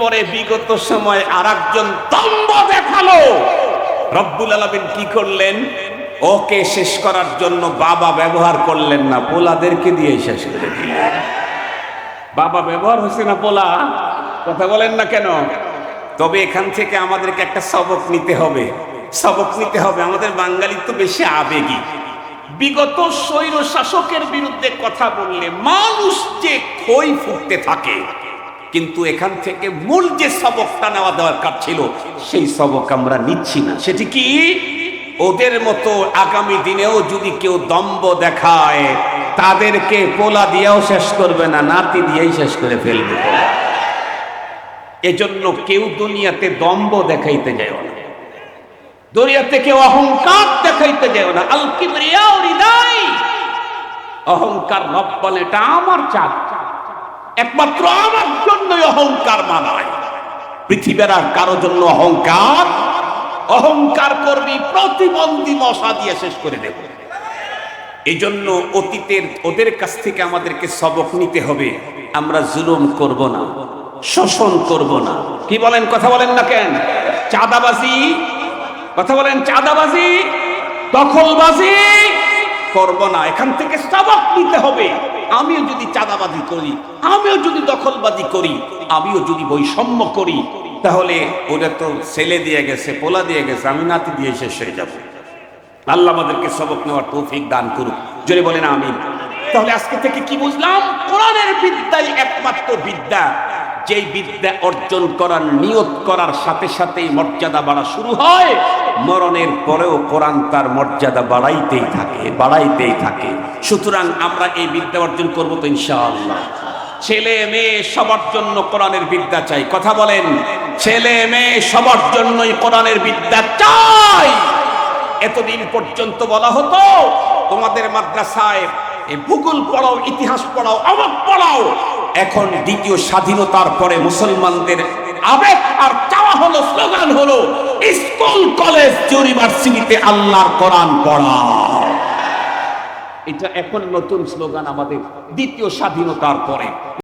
পরে বিগত সময় আরেকজন দম্ভ দেখালো। রব্বুল আলামিন কি করলেন? ওকে শেষ করার জন্য বাবা ব্যবহার করলেন না, পোলাদেরকে দিয়ে শেষ করে দিলেন। বাবা ব্যবহার হয়েছে না পোলা? কথা বলেন না কেন? তবে এখান থেকে আমাদেরকে একটা সবক নিতে হবে, সবক নিতে হবে। আমাদের বাঙালি তো বেশি আবেগী। বিগত স্বৈর শাসকের বিরুদ্ধে কথা বললে মানুষ যে খই ফুটতে থাকে, কিন্তু এখান থেকে মূল যে সবকটা নেওয়া দরকার ছিল সেই সবক আমরা নিচ্ছি না। সেটি কি? ওদের মতো আগামী দিনেও যদি কেউ দম্ভ দেখায়, তাদেরকে পোলা দিয়েও শেষ করবে না, নাতি দিয়েই শেষ করে ফেলবে। এজন্য কেউ দুনিয়াতে দম্ভ দেখাইতে যায় না, দুনিয়াতে কেউ অহংকার দেখাইতে যায় না। আল কিবরিয়া রিদাই, অহংকার রব বলে এটা আমার চাঁদ, একমাত্র আমার জন্যই অহংকার মানায়। পৃথিবীর আর কারো জন্য অহংকার করবি প্রতিবন্ধী মশা দিয়ে শেষ করে দেব। এই জন্য অতীতের ওদের কাছ থেকে আমাদেরকে সবক নিতে হবে। আমরা জুলুম করব না, শোষণ করব না। কি বলেন? কথা বলেন না কেন? চাঁদাবাজি, কথা বলেন, চাঁদাবাজি, দখলবাজি করব না। এখান থেকে সবক নিতে হবে। আমিও যদি চাঁদাবাজি করি, আমিও যদি দখলবাজি করি, আমিও যদি বৈষম্য করি, তাহলে ওটা তো ছেলে দিয়ে গেছে, পোলা দিয়ে গেছে, আমি নাতি দিয়ে শেষ হয়ে যাব। আল্লাহ আমাদেরকে সবক নেওয়ার তৌফিক দান করুক, জোরে বলেন আমিন। তাহলে আজকে থেকে কি বুঝলাম? কোরআনের বিদ্যাই একমাত্র বিদ্যা, যেই বিদ্যা অর্জন করার নিয়ত করার সাথে সাথেই মর্যাদা বাড়া শুরু হয়। মরণের পরেও কোরআন তার মর্যাদা বাড়াইতেই থাকে। সুতরাং আমরা এই বিদ্যা অর্জন করবো তো ইনশাআল্লাহ। ছেলে মেয়ে সবার জন্য কোরআনের বিদ্যা চাই। কথা বলেন, ছেলে মেয়ে সবার জন্যই কোরআনের বিদ্যা চাই। এতদিন পর্যন্ত বলা হতো তোমাদের মাদ্রাসায় ভূগোল পড়াও, ইতিহাস পড়াও, অমুক পড়াও। এখন দ্বিতীয় স্বাধীনতার পরে মুসলমানদের আবেগ আর চাওয়া হলো, স্লোগান হলো স্কুল কলেজ ইউনিভার্সিটিতে আল্লাহর কোরআন পড়াও। এটা এখন নতুন স্লোগান আমাদের দ্বিতীয় স্বাধীনতার পরে।